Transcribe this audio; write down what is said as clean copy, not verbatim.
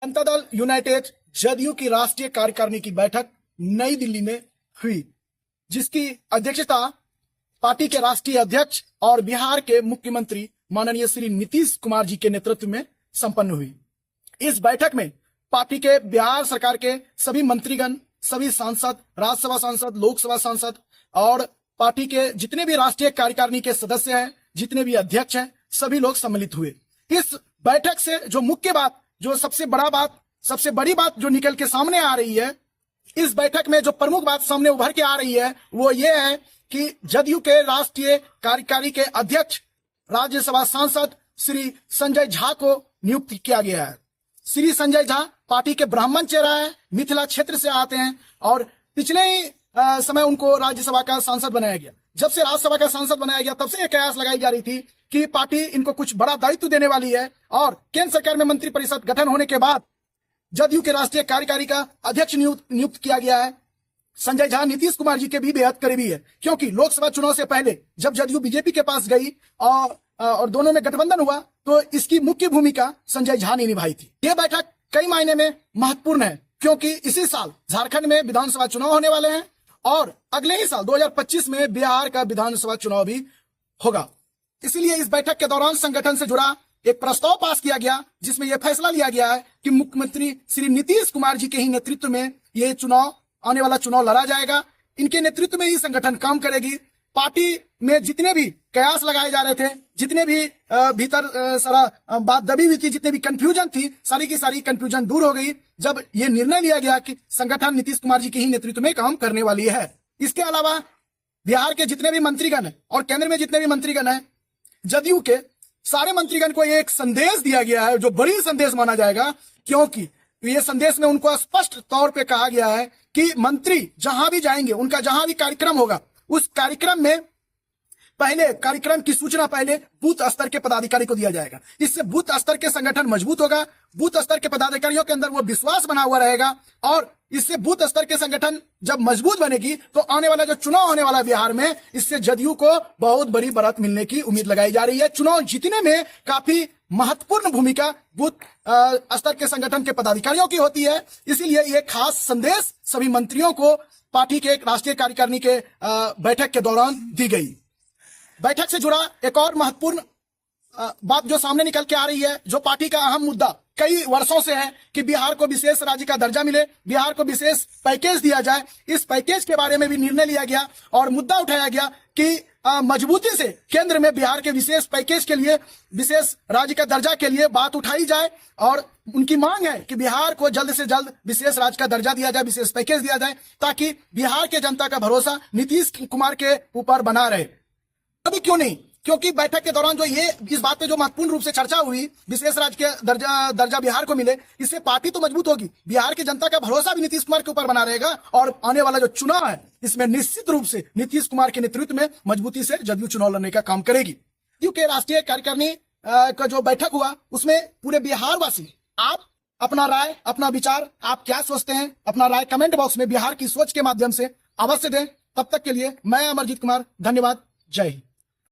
Janata Dal United JDU की राष्ट्रीय कार्यकारिणी की बैठक नई दिल्ली में हुई, जिसकी अध्यक्षता पार्टी के राष्ट्रीय अध्यक्ष और बिहार के मुख्यमंत्री माननीय श्री नीतीश कुमार जी के नेतृत्व में संपन्न हुई। इस बैठक में पार्टी के बिहार सरकार के सभी मंत्रीगण, सभी सांसद, राज्यसभा सांसद, लोकसभा सांसद और पार्टी के जितने भी राष्ट्रीय कार्यकारिणी के सदस्य हैं, जितने भी अध्यक्ष हैं, सभी लोग सम्मिलित हुए। इस बैठक से जो मुख्य बात, जो सबसे बड़ी बात जो निकल के सामने आ रही है, इस बैठक में जो प्रमुख बात सामने उभर के आ रही है वो ये है कि जदयू के राष्ट्रीय कार्यकारिणी के अध्यक्ष राज्यसभा सांसद श्री संजय झा को नियुक्त किया गया है। श्री संजय झा पार्टी के ब्राह्मण चेहरा है, मिथिला क्षेत्र से आते हैं और पिछले ही समय उनको राज्यसभा का सांसद बनाया गया। जब से राज्यसभा का सांसद बनाया गया तब से ये कयास लगाई जा रही थी कि पार्टी इनको कुछ बड़ा दायित्व देने वाली है और केंद्र सरकार में मंत्रिपरिषद गठन होने के बाद जदयू के राष्ट्रीय कार्यकारिणी का अध्यक्ष नियुक्त किया गया है। संजय झा नीतीश कुमार जी के भी बेहद करीबी है, क्योंकि लोकसभा चुनाव से पहले जब जदयू बीजेपी के पास गई और दोनों में गठबंधन हुआ तो इसकी मुख्य भूमिका संजय झा ने निभाई थी। यह बैठक कई मायने में महत्वपूर्ण है, क्योंकि इसी साल झारखंड में विधानसभा चुनाव होने वाले हैं और अगले ही साल 2025 में बिहार का विधानसभा चुनाव भी होगा। इसीलिए इस बैठक के दौरान संगठन से जुड़ा एक प्रस्ताव पास किया गया, जिसमें यह फैसला लिया गया है कि मुख्यमंत्री श्री नीतीश कुमार जी के ही नेतृत्व में ये आने वाला चुनाव लड़ा जाएगा। इनके नेतृत्व में ही संगठन काम करेगी। पार्टी में जितने भी कयास लगाए जा रहे थे, जितने भी भीतर सारा बात दबी हुई थी, जितने भी कंफ्यूजन थी, सारी की सारी कंफ्यूजन दूर हो गई जब ये निर्णय लिया गया कि संगठन नीतीश कुमार जी के ही नेतृत्व में काम करने वाली है। इसके अलावा बिहार के जितने भी मंत्रीगण है और केंद्र में जितने भी मंत्रीगण है, जदयू के सारे मंत्रीगण को एक संदेश दिया गया है जो बड़ी संदेश माना जाएगा, क्योंकि ये संदेश में उनको स्पष्ट तौर पे कहा गया है कि मंत्री जहां भी जाएंगे, उनका जहां भी कार्यक्रम होगा, उस कार्यक्रम में पहले कार्यक्रम की सूचना पहले बूथ स्तर के पदाधिकारी को दिया जाएगा। इससे बूथ स्तर के संगठन मजबूत होगा, बूथ स्तर के पदाधिकारियों के अंदर वो विश्वास बना हुआ रहेगा और इससे बूथ स्तर के संगठन जब मजबूत बनेगी तो आने वाला जो चुनाव होने वाला बिहार में, इससे जदयू को बहुत बड़ी बढ़त मिलने की उम्मीद लगाई जा रही है। चुनाव जीतने में काफी महत्वपूर्ण भूमिका बूथ स्तर के संगठन के पदाधिकारियों की होती है। इसीलिए ये खास संदेश सभी मंत्रियों को पार्टी के राष्ट्रीय कार्यकारिणी के बैठक के दौरान दी गई। बैठक से जुड़ा एक और महत्वपूर्ण बात जो सामने निकल के आ रही है, जो पार्टी का अहम मुद्दा कई वर्षों से है कि बिहार को विशेष राज्य का दर्जा मिले, बिहार को विशेष पैकेज दिया जाए। इस पैकेज के बारे में भी निर्णय लिया गया और मुद्दा उठाया गया कि मजबूती से केंद्र में बिहार के विशेष पैकेज के लिए, विशेष राज्य का दर्जा के लिए बात उठाई जाए और उनकी मांग है कि बिहार को जल्द से जल्द विशेष राज्य का दर्जा दिया जाए, विशेष पैकेज दिया जाए, ताकि बिहार के जनता का भरोसा नीतीश कुमार के ऊपर बना रहे। अभी क्यों नहीं, क्योंकि बैठक के दौरान जो इस बात पे जो महत्वपूर्ण रूप से चर्चा हुई, विशेष राज्य के दर्जा बिहार को मिले, इससे पार्टी तो मजबूत होगी, बिहार की जनता का भरोसा भी नीतीश कुमार के ऊपर बना रहेगा और आने वाला जो चुनाव है इसमें निश्चित रूप से नीतीश कुमार के नेतृत्व में मजबूती से जदयू चुनाव लड़ने का काम करेगी। क्योंकि राष्ट्रीय कार्यकारिणी का जो बैठक हुआ उसमें पूरे बिहार वासी, आप अपना राय, अपना विचार, आप क्या सोचते हैं, अपना राय कमेंट बॉक्स में बिहार की सोच के माध्यम से अवश्य दें। तब तक के लिए मैं अमरजीत कुमार, धन्यवाद, जय हिंद।